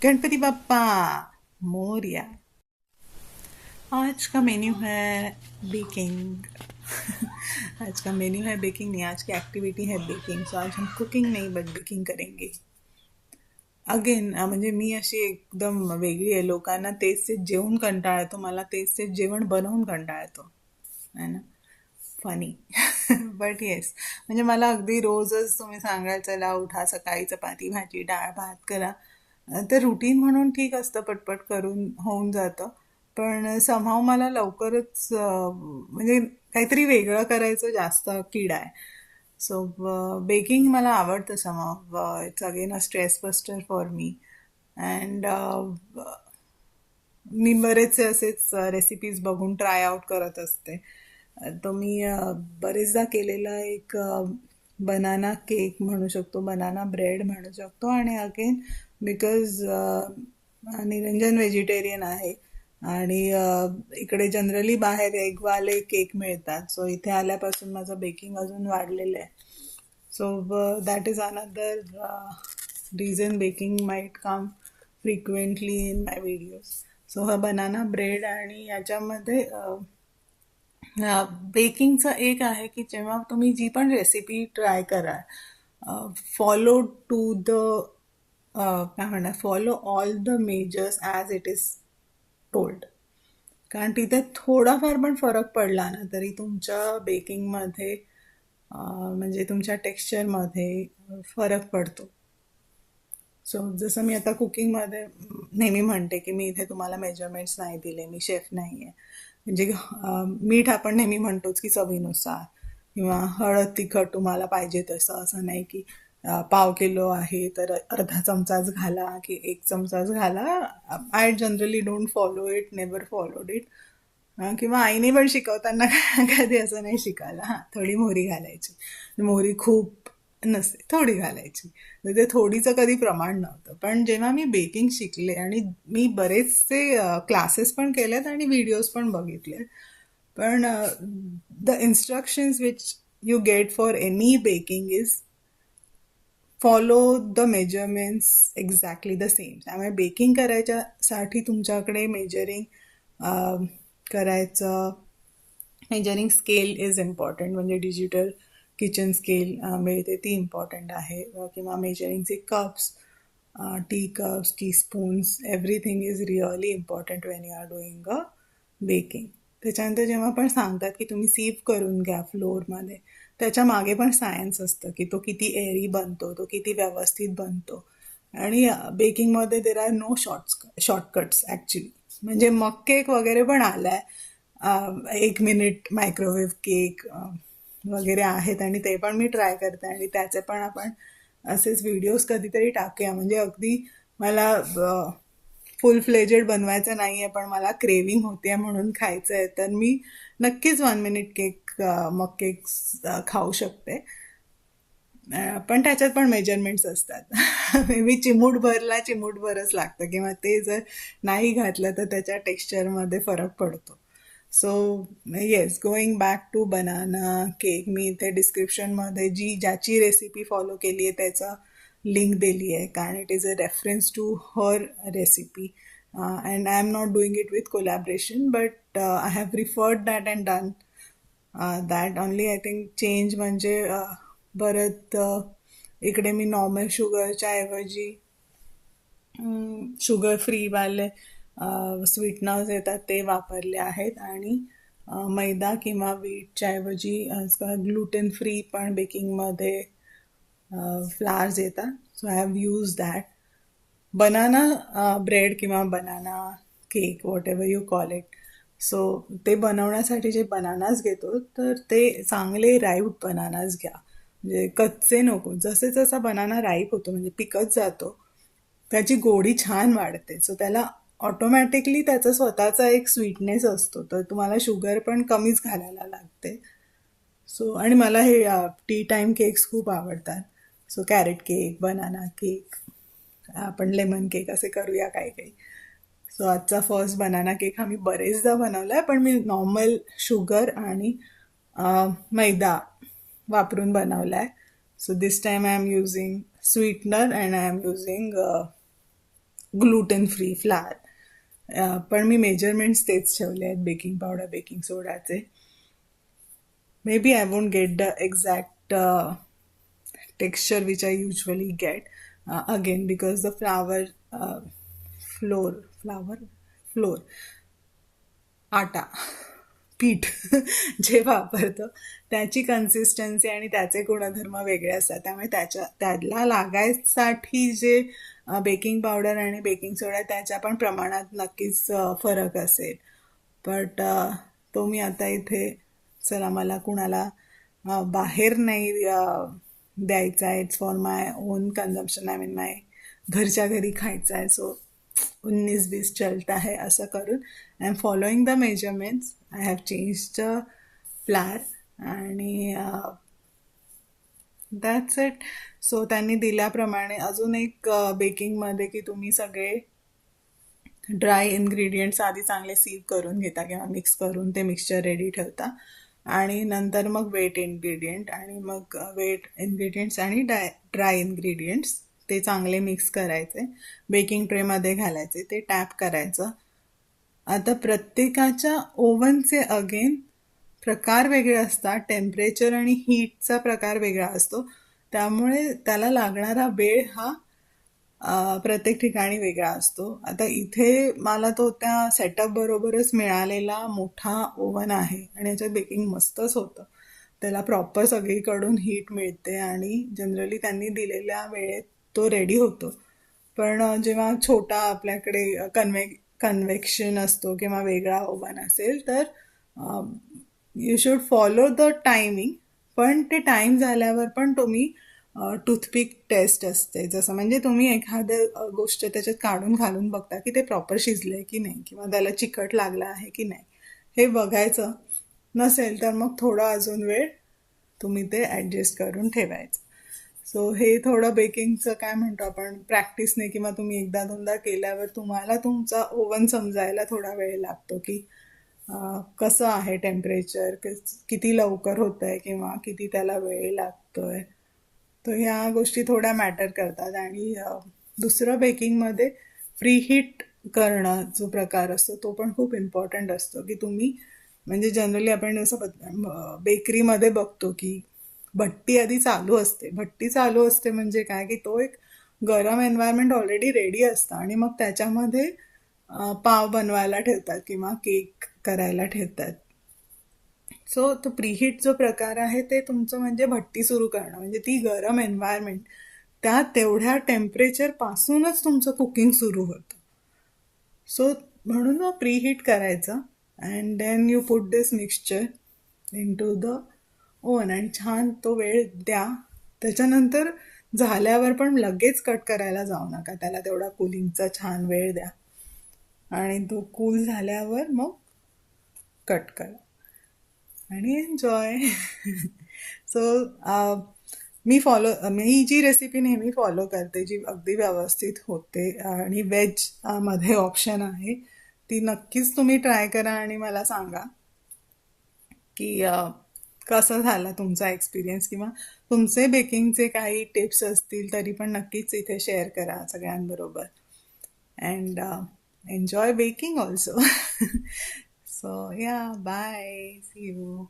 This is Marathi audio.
गणपति बप्पा मोरिया। आज का मेन्यू है बेकिंग। आज का मेन्यू है बेकिंग नहीं, आज की एक्टिविटी है बेकिंग। सो आज हम कुकिंग नाही बट बेकिंग करेंगे। अगेन म्हणजे मी अशी एकदम वेगळी आहे, लोकांना तेच तेच जेवून कंटाळा येतो, मला तेच तेच जेवण बनवून कंटाळा येतो, है ना? फनी. बट येस, म्हणजे मला अगदी रोजच तुम्ही सांगाल चला उठा सकाळी चपाती भाजी डाळ भात करा, ते रुटीन म्हणून ठीक असतं, पटपट करून होऊन जातं. पण समहाव मला लवकरच म्हणजे काहीतरी वेगळं करायचं जास्त किडा आहे. सो बेकिंग मला आवडतं somehow. It's again a stress buster for me. And मी बरेचसे असेच रेसिपीज बघून ट्राय आउट करत असते. तो मी बरेचदा केलेला एक बनाना केक म्हणू शकतो, बनाना ब्रेड म्हणू शकतो. आणि अगेन बिकॉज निरंजन व्हेजिटेरियन आहे आणि इकडे जनरली बाहेर एगवाले केक मिळतात, सो इथे आल्यापासून माझं बेकिंग अजून वाढलेलं आहे. So that is another reason baking might come frequently in my videos. So हा बनाना ब्रेड आणि याच्यामध्ये बेकिंगचं एक आहे की जेव्हा तुम्ही जी पण रेसिपी ट्राय करा, फॉलो टू द काय म्हणणार, follow all the measures as it is told. कारण तिथे थोडाफार पण फरक पडला ना तरी तुमच्या बेकिंगमध्ये म्हणजे तुमच्या टेक्स्चरमध्ये फरक पडतो. सो जसं मी आता कुकिंगमध्ये नेहमी म्हणते की मी इथे तुम्हाला मेजरमेंट्स नाही दिले, मी शेफ नाही आहे. म्हणजे मीठ आपण नेहमी म्हणतोच की चवीनुसार, किंवा हळद तिखट तुम्हाला पाहिजे तसं, असं नाही की पाव किलो आहे तर अर्धा चमचाच घाला की एक चमचाच घाला. I generally don't follow it, never followed it. किंवा आईने पण शिकवताना कधी असं नाही शिकायला, हां थोडी मोहरी घालायची, मोहरी खूप नसते, थोडी घालायची. तर ते थोडीचं कधी प्रमाण नव्हतं. पण जेव्हा मी बेकिंग शिकले आणि मी बरेचसे क्लासेस पण केलेत आणि व्हिडिओज पण बघितले, पण the instructions which you get for any baking is follow the measurements exactly the same. त्यामुळे बेकिंग करायच्यासाठी तुमच्याकडे करायचं मेजरिंग स्केल इज इम्पॉर्टंट. म्हणजे डिजिटल किचन स्केल मिळते, ती इम्पॉर्टंट आहे. किंवा मेजरिंगचे कप्स, tea cups, teaspoons, everything is really important when you are doing a baking. त्याच्यानंतर जेव्हा पण सांगतात की तुम्ही सीव करून घ्या फ्लोअरमध्ये, त्याच्या मागे पण सायन्स असतं की तो किती एअरी बनतो, तो किती व्यवस्थित बनतो. आणि बेकिंगमध्ये there are no shortcuts actually. म्हणजे मग केक वगैरे पण आलाय, 1 मिनिट मायक्रोवेव्ह केक वगैरे आहेत, आणि ते पण मी ट्राय करते आणि त्याचे पण आपण असेच व्हिडिओज कधीतरी टाकूया. म्हणजे अगदी मला फुल फ्लेजेड बनवायचं नाही आहे, पण मला क्रेविंग होते म्हणून खायचं आहे, तर मी नक्कीच 1 मिनिट केक मग केक खाऊ शकते. पण त्याच्यात पण मेजरमेंट्स असतात. मे बी चिमूटभरला चिमूटभरच लागतं, किंवा ते जर नाही घातलं तर त्याच्या टेक्स्चरमध्ये फरक पडतो. So yes, going back to banana cake, मी इथे डिस्क्रिप्शनमध्ये ज्याची रेसिपी फॉलो केली आहे त्याचा लिंक दिली आहे, कारण it is a reference to her recipe. And I am not doing it with collaboration, but I have referred that and done that only. I think change म्हणजे परत इकडे मी नॉर्मल शुगरच्या ऐवजी शुगर फ्रीवाले स्वीटनर्स येतात ते वापरले आहेत. आणि मैदा किंवा वीटच्या ऐवजी आजकाल ग्लुटेन फ्री पण बेकिंगमध्ये फ्लार्स येतात, so I have use that. Banana bread किंवा banana cake, whatever you call it. So ते बनवण्यासाठी जे बनानास घेतो तर ते चांगले राईप बनानास घ्या, म्हणजे कच्चे नको. जसे जसा बनाना राईप होतो म्हणजे पिकत जातो, त्याची गोडी छान वाढते. सो त्याला ऑटोमॅटिकली त्याचा स्वतःचा एक स्वीटनेस असतो, तर तुम्हाला शुगर पण कमीच घालायला लागते. सो आणि मला हे टी टाईम केक्स खूप आवडतात. So carrot cake, banana cake, आपण लेमन केक असे करूया काही काही. सो आजचा फर्स्ट बनाना केक हा मी बरेचदा बनवला आहे, पण मी नॉर्मल शुगर आणि मैदा वापरून बनवला आहे. So this time I am using sweetener and I am using gluten free flour. पण मी मेजरमेंट्स तेच ठेवले आहेत बेकिंग पावडर बेकिंग सोडाचे. Maybe I won't get the exact texture which I usually get again because the flour flour आटा पीठ जे वापरतो त्याची कन्सिस्टन्सी आणि त्याचे गुणधर्म वेगळे असतात. त्यामुळे त्याला लागायसाठी जे बेकिंग पावडर आणि बेकिंग सोडा त्याच्या पण प्रमाणात नक्कीच फरक असेल. बट तो मी आता इथे चला मला कुणाला बाहेर नाही द्यायचा आहे. It's for my own consumption. I mean my घरच्या घरी खायचं आहे. सो 19-20 चलता है असं करून I am following the measurements. I have change the flour आणि दॅट्स इट. सो त्यांनी दिल्याप्रमाणे अजून एक बेकिंगमध्ये की तुम्ही सगळे ड्राय इन्ग्रेडियंट्स आधी चांगले सीव करून घेता किंवा मिक्स करून ते मिक्सचर रेडी ठेवता आणि नंतर मग वेट इन्ग्रेडियंट आणि मग वेट इन्ग्रेडियंट्स आणि ड्राय इन्ग्रेडियंट्स ते चांगले मिक्स करायचे, बेकिंग ट्रेमध्ये घालायचे, ते टॅप करायचं. आता प्रत्येकाच्या ओव्हनचे अगेन प्रकार वेगळे असतात. टेम्परेचर आणि हीटचा प्रकार वेगळा असतो. त्यामुळे त्याला लागणारा वेळ हा प्रत्येक ठिकाणी वेगळा असतो. आता इथे मला तो त्या सेटअप बरोबरच मिळालेला मोठा ओव्हन आहे आणि याच्यात बेकिंग मस्तच होतं. त्याला प्रॉपर सगळीकडून हीट मिळते आणि जनरली त्यांनी दिलेल्या वेळेत तो रेडी होतो. पण जेव्हा छोटा आपल्याकडे कन्व्हेक्शन असतो किंवा वेगळा ओव्हन असेल तर you should follow the timing. पण ते टाईम झाल्यावर पण तुम्ही टूथपिक टेस्ट असते. जसं म्हणजे तुम्ही एखाद्या गोष्ट त्याच्यात काढून घालून बघता की ते प्रॉपर शिजले की नाही किंवा त्याला चिकट लागला आहे की नाही हे बघायचं. नसेल तर मग थोडा अजून वेळ तुम्ही ते ॲडजस्ट करून ठेवायचं. सो हे थोडं बेकिंगचं काय म्हणतो आपण प्रॅक्टिसने किंवा तुम्ही एकदा दोनदा केल्यावर तुम्हाला तुमचा ओव्हन समजायला थोडा वेळ लागतो की कसं आहे टेम्परेचर, किती लवकर होतं आहे किंवा किती त्याला वेळ लागतोय. तर ह्या गोष्टी थोड्या मॅटर करतात. आणि दुसरं बेकिंगमध्ये प्रीहीट करणं जो प्रकार असतो तो पण खूप इम्पॉर्टंट असतो. की तुम्ही म्हणजे जनरली आपण असं बेकरीमध्ये बघतो की भट्टी आधी चालू असते. भट्टी चालू असते म्हणजे काय की तो एक गरम एन्व्हायरमेंट ऑलरेडी रेडी असतं आणि मग त्याच्यामध्ये पाव बनवायला ठेवतात किंवा केक करायला ठेवतात. सो तो प्रीहीट जो प्रकार आहे ते तुमचं म्हणजे भट्टी सुरू करणं म्हणजे ती गरम एन्व्हायरमेंट त्या तेवढ्या टेम्परेचर पासूनच तुमचं कुकिंग सुरू होतं. सो म्हणून मग प्रीहीट करायचं and then you put this mixture into the oven आणि छान तो वेळ द्या. त्याच्यानंतर झाल्यावर पण लगेच कट करायला जाऊ नका. त्याला तेवढा कुलिंगचा छान वेळ द्या आणि तो कूल झाल्यावर मग कट करा आणि एन्जॉय. सो मी जी रेसिपी नेहमी फॉलो करते जी अगदी व्यवस्थित होते आणि व्हेज मध्ये ऑप्शन आहे ती नक्कीच तुम्ही ट्राय करा आणि मला सांगा की कसं झाला तुमचा एक्सपिरियन्स किंवा तुमचे बेकिंगचे काही टिप्स असतील तरी पण नक्कीच इथे शेअर करा सगळ्यांबरोबर. And enjoy baking also. So या बाय, सी यू.